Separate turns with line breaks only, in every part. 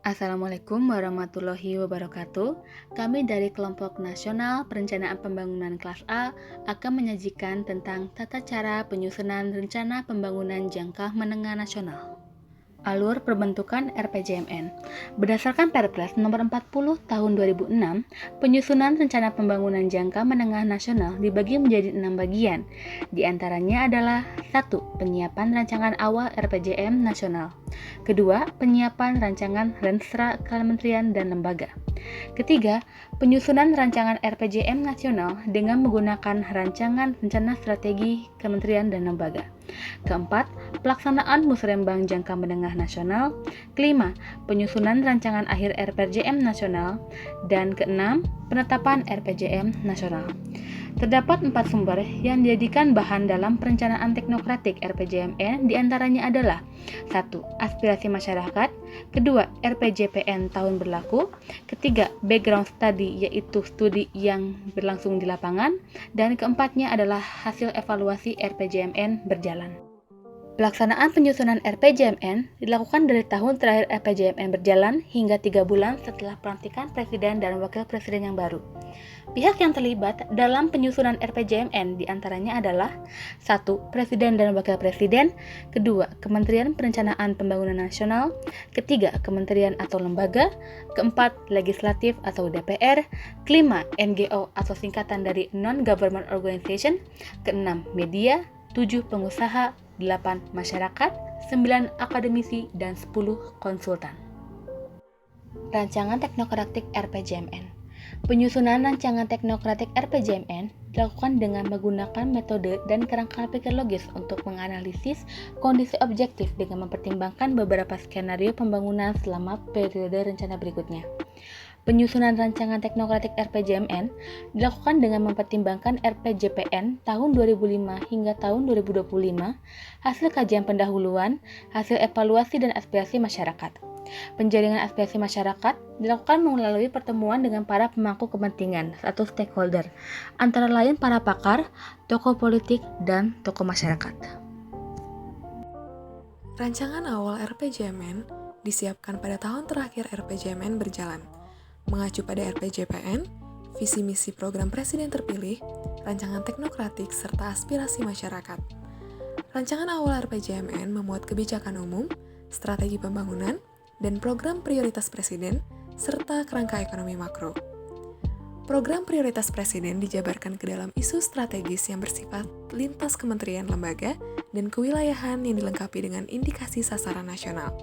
Assalamualaikum warahmatullahi wabarakatuh. Kami dari Kelompok Nasional Perencanaan Pembangunan Kelas A akan menyajikan tentang tata cara penyusunan rencana pembangunan jangka menengah nasional. Alur perbentukan RPJMN. Berdasarkan Perpres Nomor 40 Tahun 2006, penyusunan rencana pembangunan jangka menengah nasional dibagi menjadi 6 bagian. Di antaranya adalah 1. Penyiapan rancangan awal RPJM nasional. Kedua, penyiapan rancangan Renstra Kementerian dan Lembaga. Ketiga, penyusunan rancangan RPJM nasional dengan menggunakan rancangan rencana strategi Kementerian dan Lembaga. Keempat, pelaksanaan musrembang jangka menengah nasional. Kelima, penyusunan rancangan akhir RPJM nasional. Dan keenam, penetapan RPJM nasional. Terdapat 4 sumber yang dijadikan bahan dalam perencanaan teknokratik RPJMN, diantaranya adalah 1. Aspirasi masyarakat. Kedua, RPJPN tahun berlaku. Ketiga, background study, yaitu studi yang berlangsung di lapangan. Dan keempatnya adalah hasil evaluasi RPJMN berjalan. Pelaksanaan penyusunan RPJMN dilakukan dari tahun terakhir RPJMN berjalan hingga 3 bulan setelah pelantikan Presiden dan Wakil Presiden yang baru. Pihak yang terlibat dalam penyusunan RPJMN diantaranya adalah 1. Presiden dan Wakil Presiden. Kedua, Kementerian Perencanaan Pembangunan Nasional. Ketiga, Kementerian atau Lembaga. Keempat, Legislatif atau DPR. Kelima, NGO atau singkatan dari Non-Government Organization. Keenam, media. 7. Pengusaha. 8. Masyarakat. 9. Akademisi dan 10. Konsultan. Rancangan Teknokratik RPJMN. Penyusunan rancangan teknokratik RPJMN dilakukan dengan menggunakan metode dan kerangka pikir logis untuk menganalisis kondisi objektif dengan mempertimbangkan beberapa skenario pembangunan selama periode rencana berikutnya. Penyusunan rancangan teknokratik RPJMN dilakukan dengan mempertimbangkan RPJPN tahun 2005 hingga tahun 2025, hasil kajian pendahuluan, hasil evaluasi dan aspirasi masyarakat. Penjaringan aspirasi masyarakat dilakukan melalui pertemuan dengan para pemangku kepentingan atau stakeholder, antara lain para pakar, tokoh politik, dan tokoh masyarakat.
Rancangan awal RPJMN disiapkan pada tahun terakhir RPJMN berjalan. Mengacu pada RPJPN, visi misi program presiden terpilih, rancangan teknokratik, serta aspirasi masyarakat. Rancangan awal RPJMN memuat kebijakan umum, strategi pembangunan, dan program prioritas presiden, serta kerangka ekonomi makro. Program prioritas presiden dijabarkan ke dalam isu strategis yang bersifat lintas kementerian lembaga dan kewilayahan yang dilengkapi dengan indikasi sasaran nasional.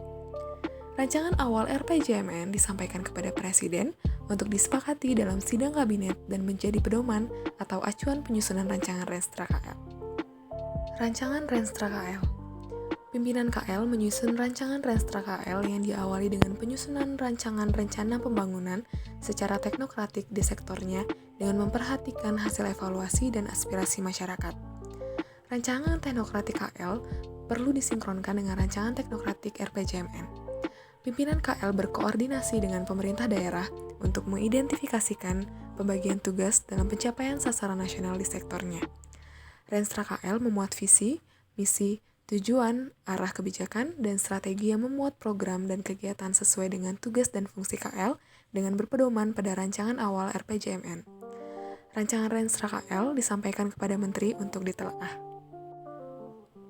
Rancangan awal RPJMN disampaikan kepada Presiden untuk disepakati dalam sidang kabinet dan menjadi pedoman atau acuan penyusunan rancangan Renstra KL. Rancangan Renstra KL. Pimpinan KL menyusun rancangan Renstra KL yang diawali dengan penyusunan rancangan rencana pembangunan secara teknokratik di sektornya dengan memperhatikan hasil evaluasi dan aspirasi masyarakat. Rancangan teknokratik KL perlu disinkronkan dengan rancangan teknokratik RPJMN. Pimpinan KL berkoordinasi dengan pemerintah daerah untuk mengidentifikasikan pembagian tugas dalam pencapaian sasaran nasional di sektornya. Renstra KL memuat visi, misi, tujuan, arah kebijakan, dan strategi yang memuat program dan kegiatan sesuai dengan tugas dan fungsi KL dengan berpedoman pada rancangan awal RPJMN. Rancangan Renstra KL disampaikan kepada Menteri untuk ditelaah.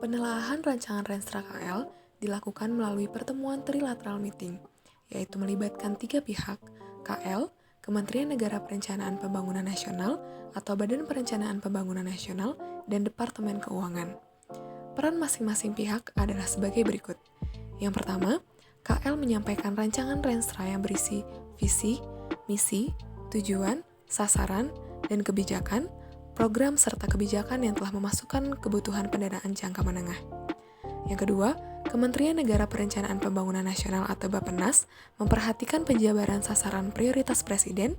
Penelaahan rancangan Renstra KL dilakukan melalui pertemuan trilateral meeting, yaitu melibatkan 3 pihak, KL, Kementerian Negara Perencanaan Pembangunan Nasional atau Badan Perencanaan Pembangunan Nasional, dan Departemen Keuangan. Peran masing-masing pihak adalah sebagai berikut. Yang pertama, KL menyampaikan rancangan Renstra yang berisi visi, misi, tujuan, sasaran, dan kebijakan, program serta kebijakan yang telah memasukkan kebutuhan pendanaan jangka menengah. Yang kedua, Kementerian Negara Perencanaan Pembangunan Nasional atau Bappenas memperhatikan penjabaran sasaran prioritas presiden,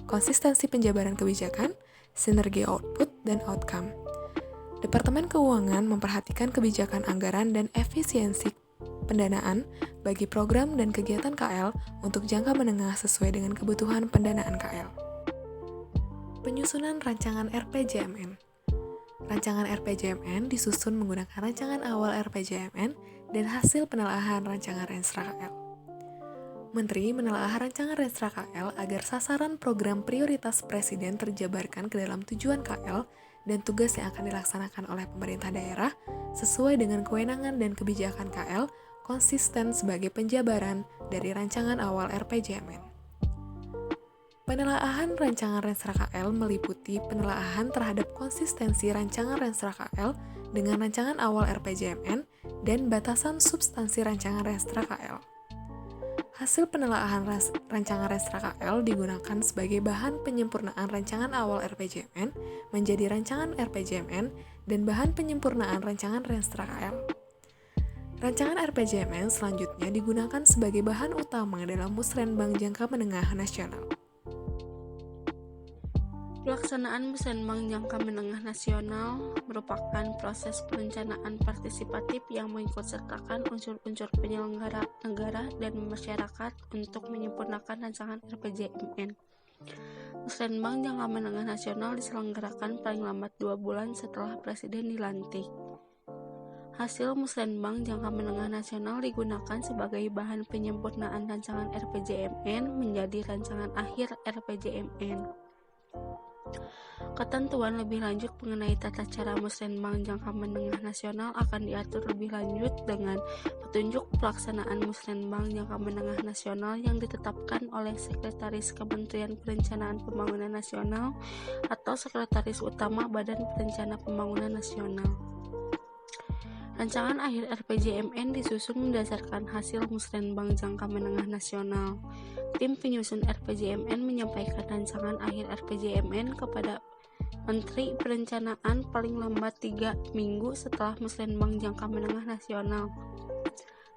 konsistensi penjabaran kebijakan, sinergi output dan outcome. Departemen Keuangan memperhatikan kebijakan anggaran dan efisiensi pendanaan bagi program dan kegiatan KL untuk jangka menengah sesuai dengan kebutuhan pendanaan KL. Penyusunan rancangan RPJMN. Rancangan RPJMN disusun menggunakan rancangan awal RPJMN dan hasil penelaahan rancangan Renstra KL. Menteri menelaah rancangan Renstra KL agar sasaran program prioritas Presiden terjabarkan ke dalam tujuan KL dan tugas yang akan dilaksanakan oleh pemerintah daerah sesuai dengan kewenangan dan kebijakan KL konsisten sebagai penjabaran dari rancangan awal RPJMN. Penelaahan rancangan Renstra KL meliputi penelaahan terhadap konsistensi rancangan Renstra KL dengan rancangan awal RPJMN dan batasan substansi rancangan Renstra KL. Hasil penelaahan rancangan Renstra KL digunakan sebagai bahan penyempurnaan rancangan awal RPJMN menjadi rancangan RPJMN dan bahan penyempurnaan rancangan Renstra KL. Rancangan RPJMN selanjutnya digunakan sebagai bahan utama dalam Musrenbang Jangka Menengah Nasional.
Pelaksanaan Musrenbang Jangka Menengah Nasional merupakan proses perencanaan partisipatif yang mengikutsertakan unsur-unsur penyelenggara negara dan masyarakat untuk menyempurnakan rancangan RPJMN. Musrenbang Jangka Menengah Nasional diselenggarakan paling lambat 2 bulan setelah Presiden dilantik. Hasil Musrenbang Jangka Menengah Nasional digunakan sebagai bahan penyempurnaan rancangan RPJMN menjadi rancangan akhir RPJMN. Ketentuan lebih lanjut mengenai tata cara Musrenbang Jangka Menengah Nasional akan diatur lebih lanjut dengan petunjuk pelaksanaan Musrenbang Jangka Menengah Nasional yang ditetapkan oleh Sekretaris Kementerian Perencanaan Pembangunan Nasional atau Sekretaris Utama Badan Perencana Pembangunan Nasional. Rancangan akhir RPJMN disusun berdasarkan hasil Musrenbang Jangka Menengah Nasional. Tim penyusun RPJMN menyampaikan rancangan akhir RPJMN kepada Menteri Perencanaan paling lambat 3 minggu setelah Musrenbang Jangka Menengah Nasional.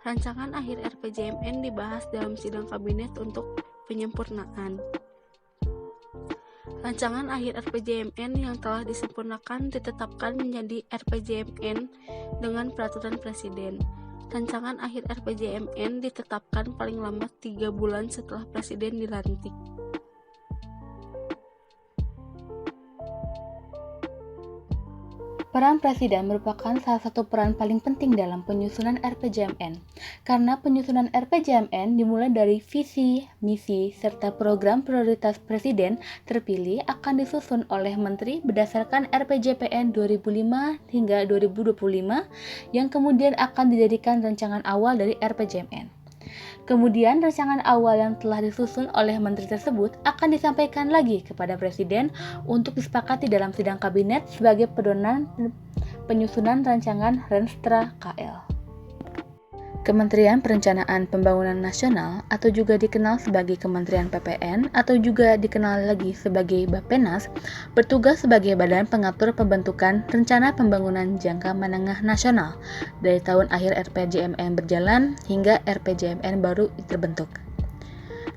Rancangan akhir RPJMN dibahas dalam sidang kabinet untuk penyempurnaan. Rancangan akhir RPJMN yang telah disempurnakan ditetapkan menjadi RPJMN dengan peraturan Presiden. Rancangan akhir RPJMN ditetapkan paling lambat 3 bulan setelah Presiden dilantik.
Peran Presiden merupakan salah satu peran paling penting dalam penyusunan RPJMN, karena penyusunan RPJMN dimulai dari visi, misi, serta program prioritas Presiden terpilih akan disusun oleh Menteri berdasarkan RPJPN 2005 hingga 2025 yang kemudian akan dijadikan rancangan awal dari RPJMN. Kemudian rancangan awal yang telah disusun oleh menteri tersebut akan disampaikan lagi kepada Presiden untuk disepakati dalam sidang kabinet sebagai pedoman penyusunan rancangan Renstra KL. Kementerian Perencanaan Pembangunan Nasional atau juga dikenal sebagai Kementerian PPN atau juga dikenal lagi sebagai Bappenas bertugas sebagai badan pengatur pembentukan Rencana Pembangunan Jangka Menengah Nasional dari tahun akhir RPJMN berjalan hingga RPJMN baru terbentuk.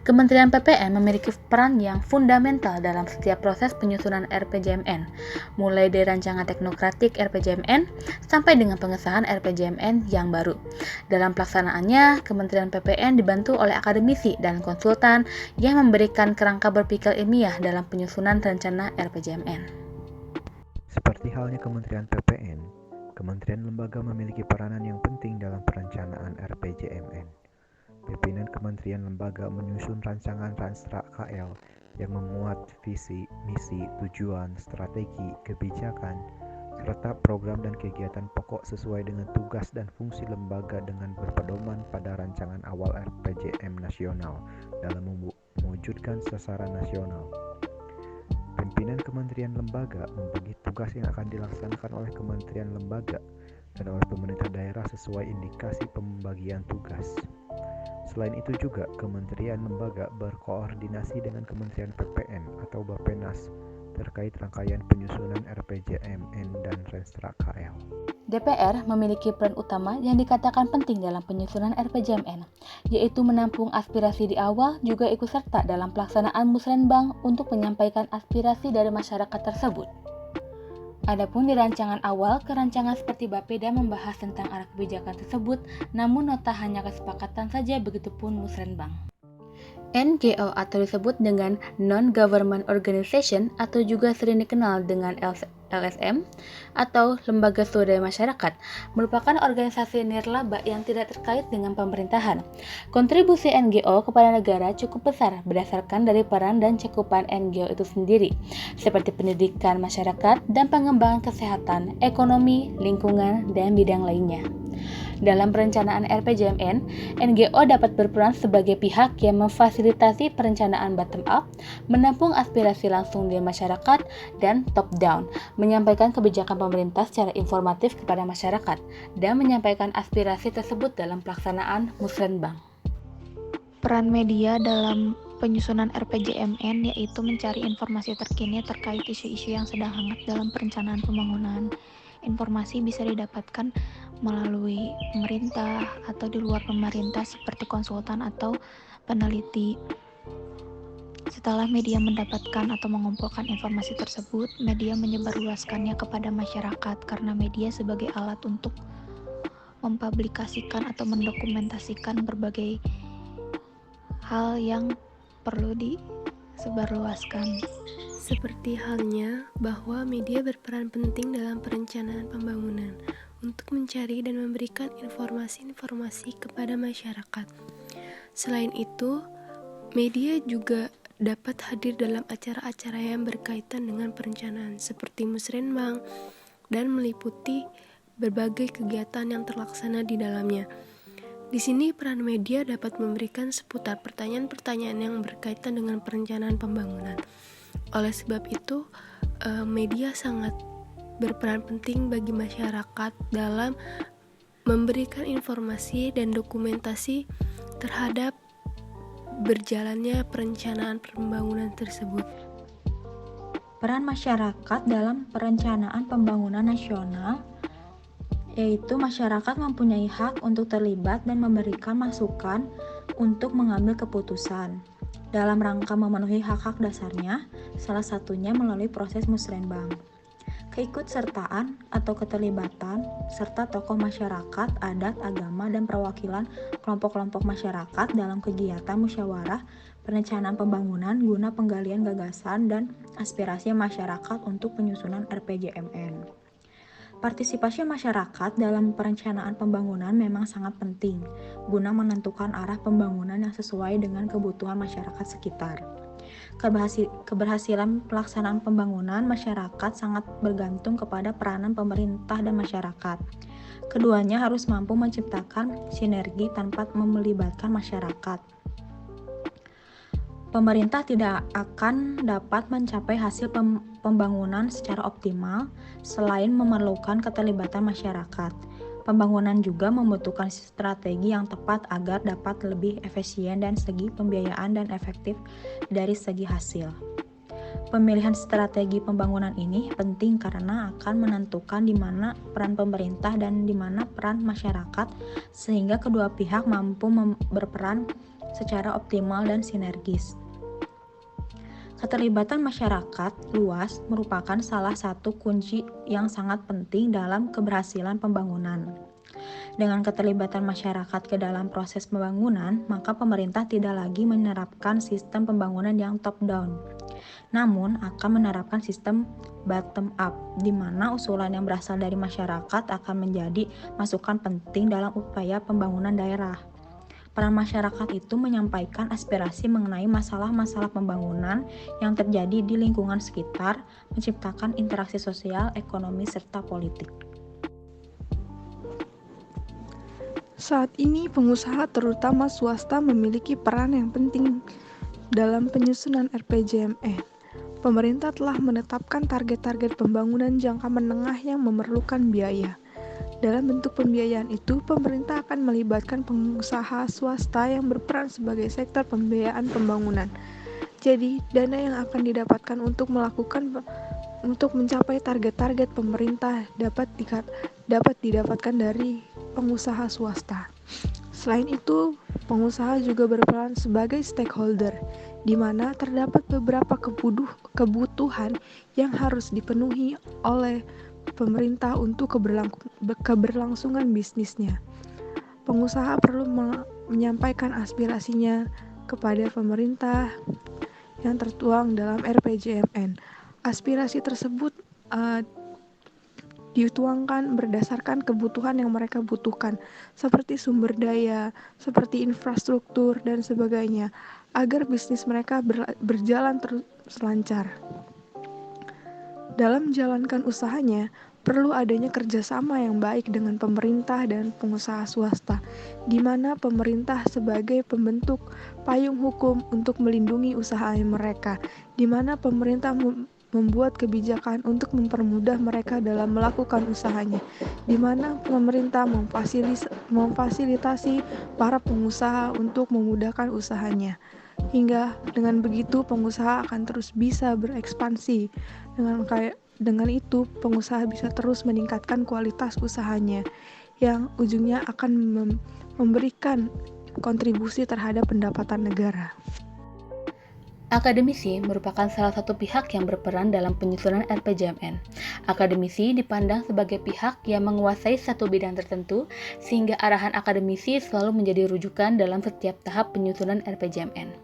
Kementerian PPN memiliki peran yang fundamental dalam setiap proses penyusunan RPJMN, mulai dari rancangan teknokratik RPJMN sampai dengan pengesahan RPJMN yang baru. Dalam pelaksanaannya, Kementerian PPN dibantu oleh akademisi dan konsultan yang memberikan kerangka berpikir ilmiah dalam penyusunan rencana RPJMN.
Seperti halnya Kementerian PPN, kementerian lembaga memiliki peranan yang penting dalam perencanaan RPJMN. Pimpinan kementerian lembaga menyusun rancangan Renstra KL yang memuat visi, misi, tujuan, strategi, kebijakan, serta program dan kegiatan pokok sesuai dengan tugas dan fungsi lembaga dengan berpedoman pada rancangan awal RPJM nasional dalam mewujudkan sasaran nasional. Pimpinan kementerian lembaga membagi tugas yang akan dilaksanakan oleh kementerian lembaga dan oleh pemerintah daerah sesuai indikasi pembagian tugas. Selain itu juga, kementerian lembaga berkoordinasi dengan Kementerian PPN atau Bappenas terkait rangkaian penyusunan RPJMN dan Renstra KL.
DPR memiliki peran utama yang dikatakan penting dalam penyusunan RPJMN, yaitu menampung aspirasi di awal juga ikut serta dalam pelaksanaan Musrenbang untuk menyampaikan aspirasi dari masyarakat tersebut. Adapun di rancangan awal, kerancangan seperti Bapeda membahas tentang arah kebijakan tersebut, namun nota hanya kesepakatan saja, begitupun Musrenbang. NGO atau disebut dengan Non-Government Organization atau juga sering dikenal dengan LSM atau Lembaga Swadaya Masyarakat merupakan organisasi nirlaba yang tidak terkait dengan pemerintahan. Kontribusi NGO kepada negara cukup besar berdasarkan dari peran dan cakupan NGO itu sendiri, seperti pendidikan masyarakat dan pengembangan kesehatan, ekonomi, lingkungan, dan bidang lainnya. Dalam perencanaan RPJMN, NGO dapat berperan sebagai pihak yang memfasilitasi perencanaan bottom-up, menampung aspirasi langsung dari masyarakat, dan top-down, menyampaikan kebijakan pemerintah secara informatif kepada masyarakat, dan menyampaikan aspirasi tersebut dalam pelaksanaan musrenbang.
Peran media dalam penyusunan RPJMN yaitu mencari informasi terkini terkait isu-isu yang sedang hangat dalam perencanaan pembangunan. Informasi bisa didapatkan melalui pemerintah atau di luar pemerintah seperti konsultan atau peneliti. Setelah media mendapatkan atau mengumpulkan informasi tersebut, media menyebarluaskannya kepada masyarakat karena media sebagai alat untuk mempublikasikan atau mendokumentasikan berbagai hal yang perlu disebarluaskan.
Seperti halnya bahwa media berperan penting dalam perencanaan pembangunan untuk mencari dan memberikan informasi-informasi kepada masyarakat. Selain itu, media juga dapat hadir dalam acara-acara yang berkaitan dengan perencanaan seperti musrenbang dan meliputi berbagai kegiatan yang terlaksana di dalamnya. Di sini peran media dapat memberikan seputar pertanyaan-pertanyaan yang berkaitan dengan perencanaan pembangunan. Oleh sebab itu, media sangat berperan penting bagi masyarakat dalam memberikan informasi dan dokumentasi terhadap berjalannya perencanaan pembangunan tersebut.
Peran masyarakat dalam perencanaan pembangunan nasional yaitu masyarakat mempunyai hak untuk terlibat dan memberikan masukan untuk mengambil keputusan. Dalam rangka memenuhi hak-hak dasarnya, salah satunya melalui proses musrenbang. Keikutsertaan atau keterlibatan serta tokoh masyarakat, adat, agama, dan perwakilan kelompok-kelompok masyarakat dalam kegiatan musyawarah perencanaan pembangunan guna penggalian gagasan dan aspirasi masyarakat untuk penyusunan RPJMN. Partisipasi masyarakat dalam perencanaan pembangunan memang sangat penting guna menentukan arah pembangunan yang sesuai dengan kebutuhan masyarakat sekitar. Keberhasilan pelaksanaan pembangunan masyarakat sangat bergantung kepada peranan pemerintah dan masyarakat. Keduanya harus mampu menciptakan sinergi tanpa melibatkan masyarakat. Pemerintah tidak akan dapat mencapai hasil pembangunan secara optimal selain memerlukan keterlibatan masyarakat. Pembangunan juga membutuhkan strategi yang tepat agar dapat lebih efisien dan segi pembiayaan dan efektif dari segi hasil. Pemilihan strategi pembangunan ini penting karena akan menentukan di mana peran pemerintah dan di mana peran masyarakat sehingga kedua pihak mampu berperan secara optimal dan sinergis. Keterlibatan masyarakat luas merupakan salah satu kunci yang sangat penting dalam keberhasilan pembangunan. Dengan keterlibatan masyarakat ke dalam proses pembangunan, maka pemerintah tidak lagi menerapkan sistem pembangunan yang top-down, namun akan menerapkan sistem bottom-up, di mana usulan yang berasal dari masyarakat akan menjadi masukan penting dalam upaya pembangunan daerah. Peran masyarakat itu menyampaikan aspirasi mengenai masalah-masalah pembangunan yang terjadi di lingkungan sekitar, menciptakan interaksi sosial, ekonomi, serta politik.
Saat ini pengusaha terutama swasta memiliki peran yang penting dalam penyusunan RPJMN. Pemerintah telah menetapkan target-target pembangunan jangka menengah yang memerlukan biaya. Dalam bentuk pembiayaan itu, pemerintah akan melibatkan pengusaha swasta yang berperan sebagai sektor pembiayaan pembangunan. Jadi, dana yang akan didapatkan untuk mencapai target-target pemerintah dapat didapatkan dari pengusaha swasta. Selain itu, pengusaha juga berperan sebagai stakeholder, di mana terdapat beberapa kebutuhan yang harus dipenuhi oleh pemerintah untuk keberlangsungan bisnisnya. Pengusaha perlu menyampaikan aspirasinya kepada pemerintah yang tertuang dalam RPJMN. Aspirasi tersebut dituangkan berdasarkan kebutuhan yang mereka butuhkan, seperti sumber daya, seperti infrastruktur, dan sebagainya, agar bisnis mereka berjalan terus lancar. Dalam menjalankan usahanya, perlu adanya kerjasama yang baik dengan pemerintah dan pengusaha swasta, di mana pemerintah sebagai pembentuk payung hukum untuk melindungi usaha mereka, di mana pemerintah membuat kebijakan untuk mempermudah mereka dalam melakukan usahanya, di mana pemerintah memfasilitasi para pengusaha untuk memudahkan usahanya. Hingga dengan begitu pengusaha akan terus bisa berekspansi. Dengan itu pengusaha bisa terus meningkatkan kualitas usahanya yang ujungnya akan memberikan kontribusi terhadap pendapatan negara.
Akademisi merupakan salah satu pihak yang berperan dalam penyusunan RPJMN. Akademisi dipandang sebagai pihak yang menguasai satu bidang tertentu, sehingga arahan akademisi selalu menjadi rujukan dalam setiap tahap penyusunan RPJMN.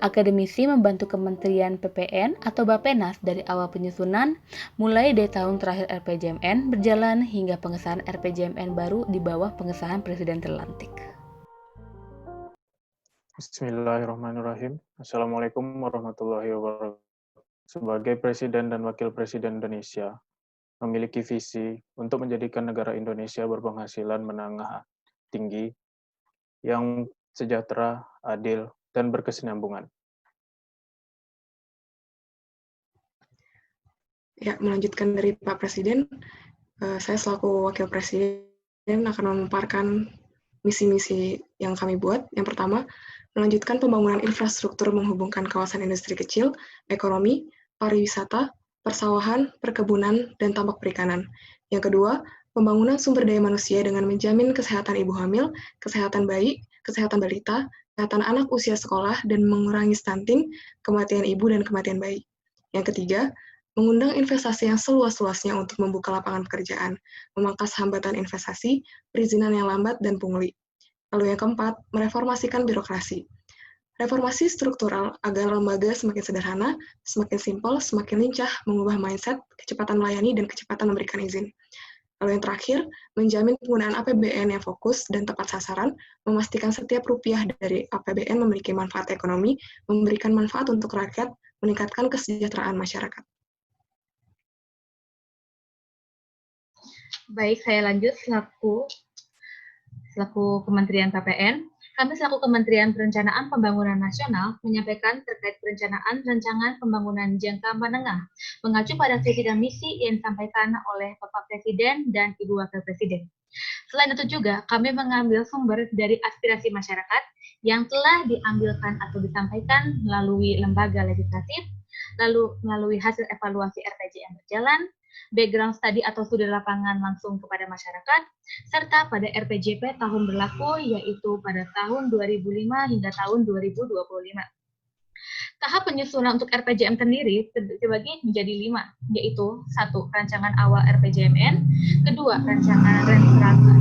Akademisi membantu Kementerian PPN atau Bappenas dari awal penyusunan, mulai dari tahun terakhir RPJMN berjalan hingga pengesahan RPJMN baru di bawah pengesahan Presiden terlantik.
Bismillahirrahmanirrahim. Assalamualaikum warahmatullahi wabarakatuh. Sebagai Presiden dan Wakil Presiden Indonesia, memiliki visi untuk menjadikan negara Indonesia berpenghasilan menengah tinggi, yang sejahtera, adil, dan berkesinambungan.
Ya, melanjutkan dari Pak Presiden, saya selaku Wakil Presiden akan memaparkan misi-misi yang kami buat. Yang pertama, melanjutkan pembangunan infrastruktur menghubungkan kawasan industri kecil, ekonomi, pariwisata, persawahan, perkebunan, dan tambak perikanan. Yang kedua, pembangunan sumber daya manusia dengan menjamin kesehatan ibu hamil, kesehatan bayi, kesehatan balita, kesehatan anak usia sekolah, dan mengurangi stunting, kematian ibu, dan kematian bayi. Yang ketiga, mengundang investasi yang seluas-luasnya untuk membuka lapangan pekerjaan, memangkas hambatan investasi, perizinan yang lambat, dan pungli. Lalu yang keempat, mereformasikan birokrasi. Reformasi struktural agar lembaga semakin sederhana, semakin simpel, semakin lincah, mengubah mindset, kecepatan melayani, dan kecepatan memberikan izin. Lalu yang terakhir, menjamin penggunaan APBN yang fokus dan tepat sasaran, memastikan setiap rupiah dari APBN memiliki manfaat ekonomi, memberikan manfaat untuk rakyat, meningkatkan kesejahteraan masyarakat.
Baik, saya lanjut selaku Kementerian PPN. Kami selaku Kementerian Perencanaan Pembangunan Nasional menyampaikan terkait perencanaan rancangan pembangunan jangka menengah, mengacu pada visi dan misi yang disampaikan oleh Bapak Presiden dan Ibu Wakil Presiden. Selain itu juga, kami mengambil sumber dari aspirasi masyarakat yang telah diambilkan atau disampaikan melalui lembaga legislatif, lalu melalui hasil evaluasi RPJM berjalan, background study atau studi lapangan langsung kepada masyarakat, serta pada RPJP tahun berlaku, yaitu pada tahun 2005 hingga tahun 2025. Tahap penyusunan untuk RPJM sendiri terbagi menjadi 5, yaitu 1. Rancangan awal RPJMN, 2. Rancangan rancangan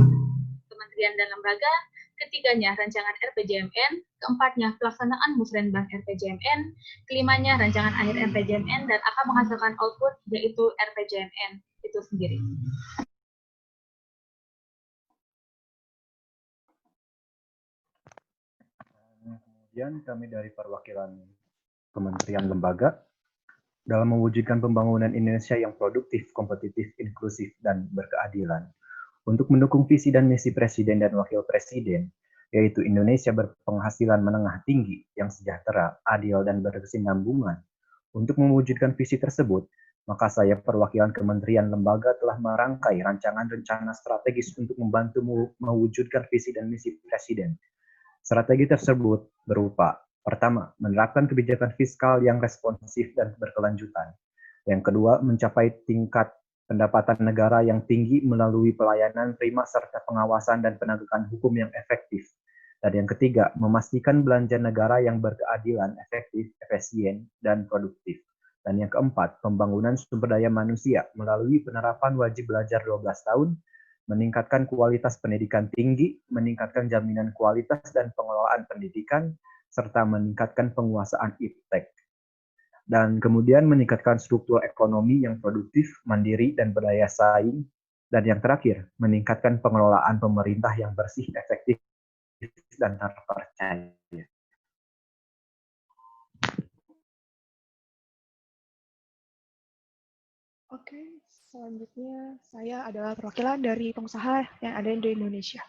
kementerian dan lembaga, ketiganya rancangan RPJMN, keempatnya pelaksanaan musrenbang RPJMN, kelimanya rancangan akhir RPJMN, dan akan menghasilkan output yaitu RPJMN itu sendiri.
Kemudian kami dari perwakilan Kementerian Lembaga dalam mewujudkan pembangunan Indonesia yang produktif, kompetitif, inklusif, dan berkeadilan. Untuk mendukung visi dan misi Presiden dan Wakil Presiden, yaitu Indonesia berpenghasilan menengah tinggi, yang sejahtera, adil, dan berkesinambungan. Untuk mewujudkan visi tersebut, maka saya perwakilan Kementerian Lembaga telah merangkai rancangan rencana strategis untuk membantu mewujudkan visi dan misi Presiden. Strategi tersebut berupa, pertama, menerapkan kebijakan fiskal yang responsif dan berkelanjutan. Yang kedua, mencapai tingkat pendapatan negara yang tinggi melalui pelayanan prima serta pengawasan dan penegakan hukum yang efektif. Dan yang ketiga, memastikan belanja negara yang berkeadilan, efektif, efisien, dan produktif. Dan yang keempat, pembangunan sumber daya manusia melalui penerapan wajib belajar 12 tahun, meningkatkan kualitas pendidikan tinggi, meningkatkan jaminan kualitas dan pengelolaan pendidikan, serta meningkatkan penguasaan iptek. Dan kemudian meningkatkan struktur ekonomi yang produktif, mandiri, dan berdaya saing. Dan yang terakhir, meningkatkan pengelolaan pemerintah yang bersih, efektif, dan terpercaya.
Oke, selanjutnya saya adalah perwakilan dari pengusaha yang ada di Indonesia.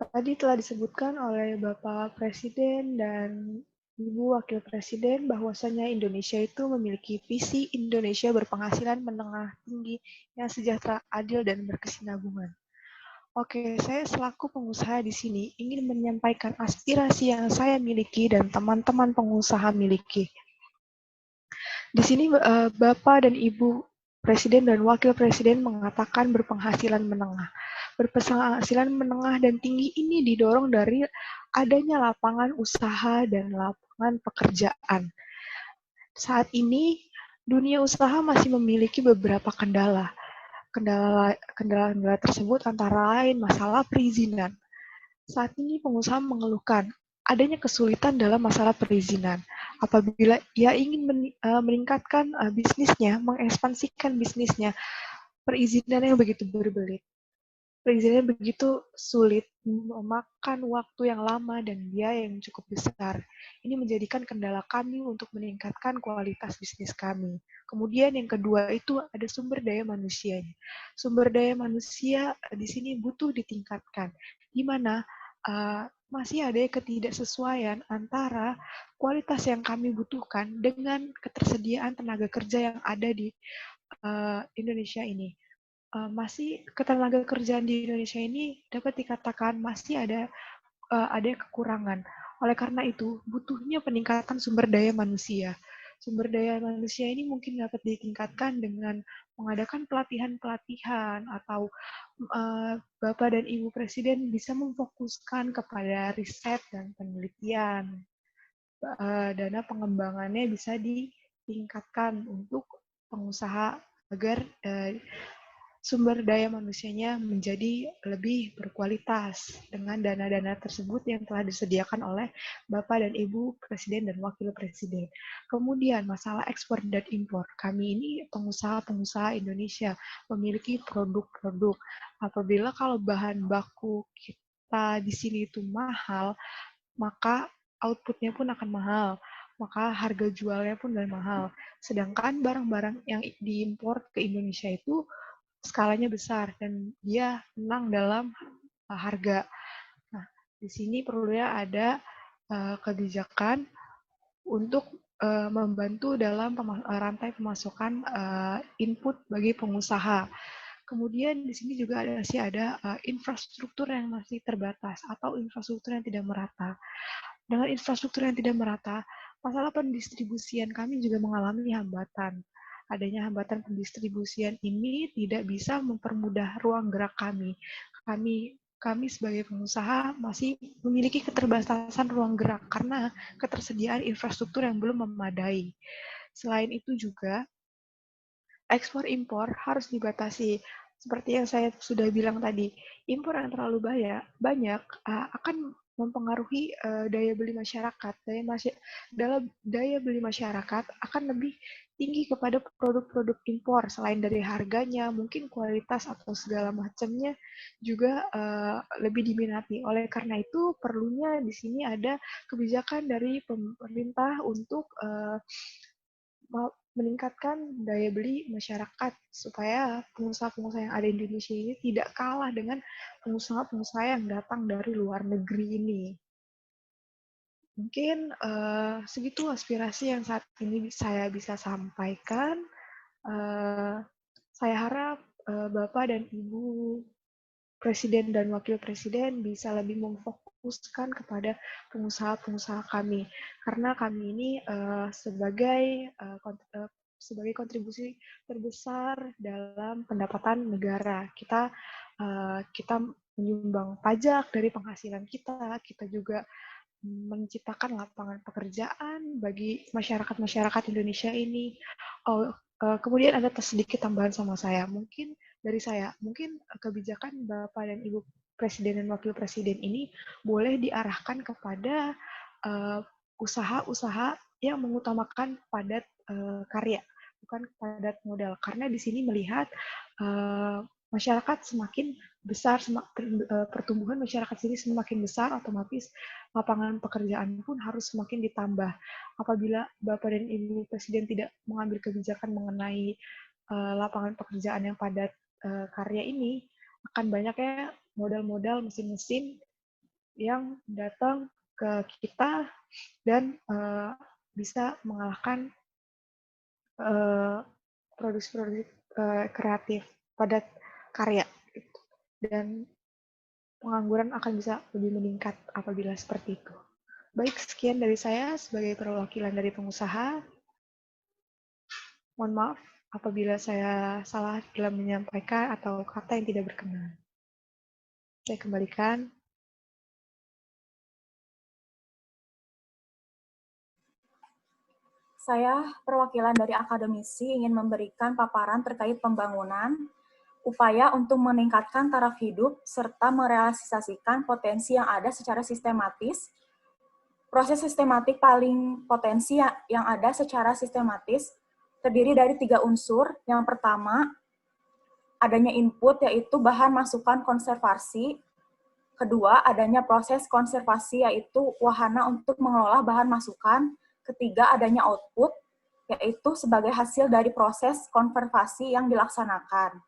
Tadi telah disebutkan oleh Bapak Presiden dan Ibu Wakil Presiden bahwasanya Indonesia itu memiliki visi Indonesia berpenghasilan menengah tinggi yang sejahtera, adil, dan berkesinambungan. Oke, saya selaku pengusaha di sini ingin menyampaikan aspirasi yang saya miliki dan teman-teman pengusaha miliki. Di sini Bapak dan Ibu Presiden dan Wakil Presiden mengatakan berpenghasilan menengah. Berpenghasilan menengah dan tinggi ini didorong dari adanya lapangan usaha dan lapangan pekerjaan. Saat ini, dunia usaha masih memiliki beberapa kendala. Kendala-kendala tersebut antara lain masalah perizinan. Saat ini pengusaha mengeluhkan adanya kesulitan dalam masalah perizinan. Apabila ia ingin meningkatkan bisnisnya, mengekspansikan bisnisnya, perizinannya begitu berbelit. Perizinannya begitu sulit, memakan waktu yang lama dan biaya yang cukup besar. Ini menjadikan kendala kami untuk meningkatkan kualitas bisnis kami. Kemudian yang kedua itu ada sumber daya manusianya. Sumber daya manusia di sini butuh ditingkatkan, di mana masih ada ketidaksesuaian antara kualitas yang kami butuhkan dengan ketersediaan tenaga kerja yang ada di Indonesia ini. Masih ketenaga kerjaan di Indonesia ini dapat dikatakan masih ada kekurangan. Oleh karena itu, butuhnya peningkatan sumber daya manusia. Sumber daya manusia ini mungkin dapat ditingkatkan dengan mengadakan pelatihan-pelatihan atau Bapak dan Ibu Presiden bisa memfokuskan kepada riset dan penelitian. Dana pengembangannya bisa ditingkatkan untuk pengusaha agar sumber daya manusianya menjadi lebih berkualitas dengan dana-dana tersebut yang telah disediakan oleh Bapak dan Ibu Presiden dan Wakil Presiden. Kemudian masalah ekspor dan impor. Kami ini pengusaha-pengusaha Indonesia memiliki produk-produk. Apabila kalau bahan baku kita di sini itu mahal, maka outputnya pun akan mahal. Maka harga jualnya pun dan mahal. Sedangkan barang-barang yang diimpor ke Indonesia itu skalanya besar dan dia menang dalam harga. Nah, di sini perlunya ada kebijakan untuk membantu dalam rantai pemasukan input bagi pengusaha. Kemudian di sini juga masih ada infrastruktur yang masih terbatas atau infrastruktur yang tidak merata. Dengan infrastruktur yang tidak merata, masalah pendistribusian kami juga mengalami hambatan. Adanya hambatan pendistribusian ini tidak bisa mempermudah ruang gerak kami. Kami sebagai pengusaha masih memiliki keterbatasan ruang gerak karena ketersediaan infrastruktur yang belum memadai. Selain itu juga, ekspor impor harus dibatasi. Seperti yang saya sudah bilang tadi, impor yang terlalu banyak akan mempengaruhi daya beli masyarakat. Daya beli masyarakat akan lebih tinggi kepada produk-produk impor. Selain dari harganya, mungkin kualitas atau segala macamnya juga lebih diminati. Oleh karena itu, perlunya di sini ada kebijakan dari pemerintah untuk meningkatkan daya beli masyarakat supaya pengusaha-pengusaha yang ada di Indonesia ini tidak kalah dengan pengusaha-pengusaha yang datang dari luar negeri ini. Mungkin segitu aspirasi yang saat ini saya bisa sampaikan. Saya harap Bapak dan Ibu Presiden dan Wakil Presiden bisa lebih memfokuskan kepada pengusaha-pengusaha kami, karena kami ini sebagai kontribusi terbesar dalam pendapatan negara. Kita menyumbang pajak dari penghasilan kita, kita juga menciptakan lapangan pekerjaan bagi masyarakat-masyarakat Indonesia ini. Kemudian ada sedikit tambahan sama saya. Mungkin kebijakan Bapak dan Ibu Presiden dan Wakil Presiden ini boleh diarahkan kepada usaha-usaha yang mengutamakan padat karya, bukan padat modal. Karena di sini melihat masyarakat semakin besar, pertumbuhan masyarakat sini semakin besar, otomatis lapangan pekerjaan pun harus semakin ditambah. Apabila Bapak dan Ibu Presiden tidak mengambil kebijakan mengenai lapangan pekerjaan yang padat karya ini, akan banyaknya modal-modal mesin-mesin yang datang ke kita dan bisa mengalahkan produksi-produksi kreatif padat karya gitu. Dan pengangguran akan bisa lebih meningkat apabila seperti itu. Baik, sekian dari saya sebagai perwakilan dari pengusaha. Mohon maaf apabila saya salah dalam menyampaikan atau kata yang tidak berkenan. Saya kembalikan.
Saya perwakilan dari akademisi ingin memberikan paparan terkait pembangunan, upaya untuk meningkatkan taraf hidup, serta merealisasikan potensi yang ada secara sistematis. Proses sistematik paling potensi yang ada secara sistematis terdiri dari 3 unsur. Yang pertama, adanya input yaitu bahan masukan konservasi. Kedua, adanya proses konservasi yaitu wahana untuk mengelola bahan masukan. Ketiga, adanya output yaitu sebagai hasil dari proses konservasi yang dilaksanakan.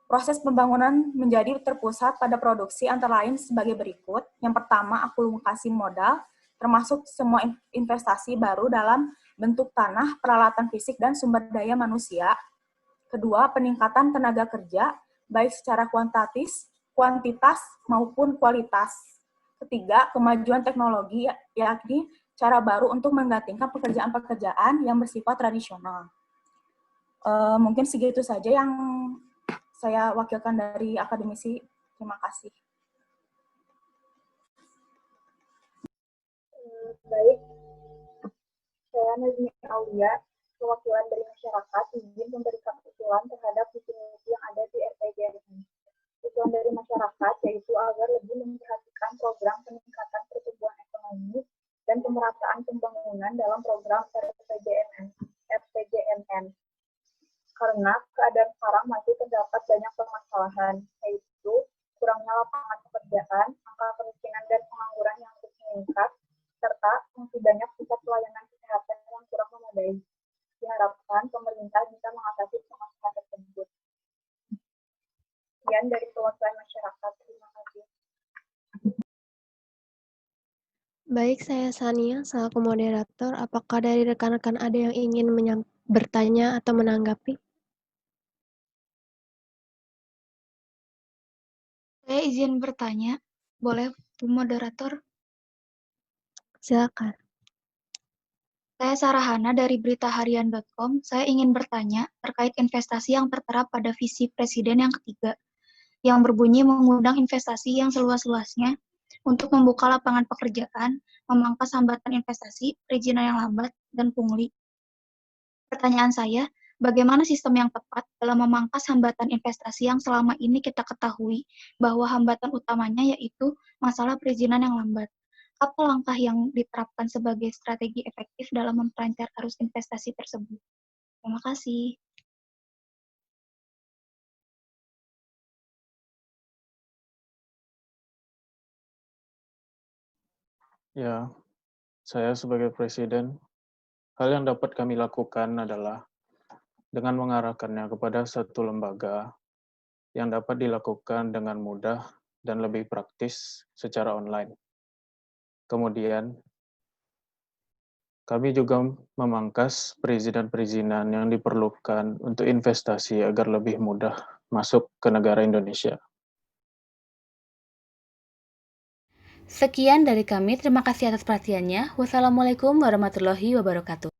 Proses pembangunan menjadi terpusat pada produksi antara lain sebagai berikut. Yang pertama, akumulasi modal, termasuk semua investasi baru dalam bentuk tanah, peralatan fisik, dan sumber daya manusia. Kedua, peningkatan tenaga kerja, baik secara kuantitas maupun kualitas. Ketiga, kemajuan teknologi, yakni cara baru untuk menggantikan pekerjaan-pekerjaan yang bersifat tradisional. Mungkin segitu saja yang saya wakilkan dari akademisi. Terima kasih.
Baik, saya Nazmi Aulia, perwakilan dari masyarakat, izin memberikan usulan terhadap visi misi yang ada di RPJMN. Usulan dari masyarakat yaitu agar lebih memperhatikan program peningkatan pertumbuhan ekonomi dan pemerataan pembangunan dalam program RPJMN. Karena keadaan sekarang masih terdapat banyak permasalahan, yaitu kurangnya lapangan pekerjaan, angka kemiskinan dan pengangguran yang terus meningkat, serta masih banyak pusat pelayanan kesehatan yang kurang memadai. Diharapkan pemerintah bisa mengatasi permasalahan tersebut. Sekian dari perwakilan masyarakat. Terima kasih.
Baik, saya Sania, selaku moderator. Apakah dari rekan-rekan ada yang ingin bertanya atau menanggapi?
Saya izin bertanya, boleh Bu Moderator?
Silakan.
Saya Sarahana dari beritaharian.com. Saya ingin bertanya terkait investasi yang tertera pada visi Presiden yang ketiga, yang berbunyi mengundang investasi yang seluas-luasnya untuk membuka lapangan pekerjaan, memangkas hambatan investasi, perizinan yang lambat, dan pungli. Pertanyaan saya, bagaimana sistem yang tepat dalam memangkas hambatan investasi yang selama ini kita ketahui bahwa hambatan utamanya yaitu masalah perizinan yang lambat? Apa langkah yang diterapkan sebagai strategi efektif dalam memperlancar arus investasi tersebut? Terima kasih.
Ya, saya sebagai Presiden, hal yang dapat kami lakukan adalah dengan mengarahkannya kepada satu lembaga yang dapat dilakukan dengan mudah dan lebih praktis secara online. Kemudian, kami juga memangkas perizinan-perizinan yang diperlukan untuk investasi agar lebih mudah masuk ke negara Indonesia.
Sekian dari kami, terima kasih atas perhatiannya. Wassalamualaikum warahmatullahi wabarakatuh.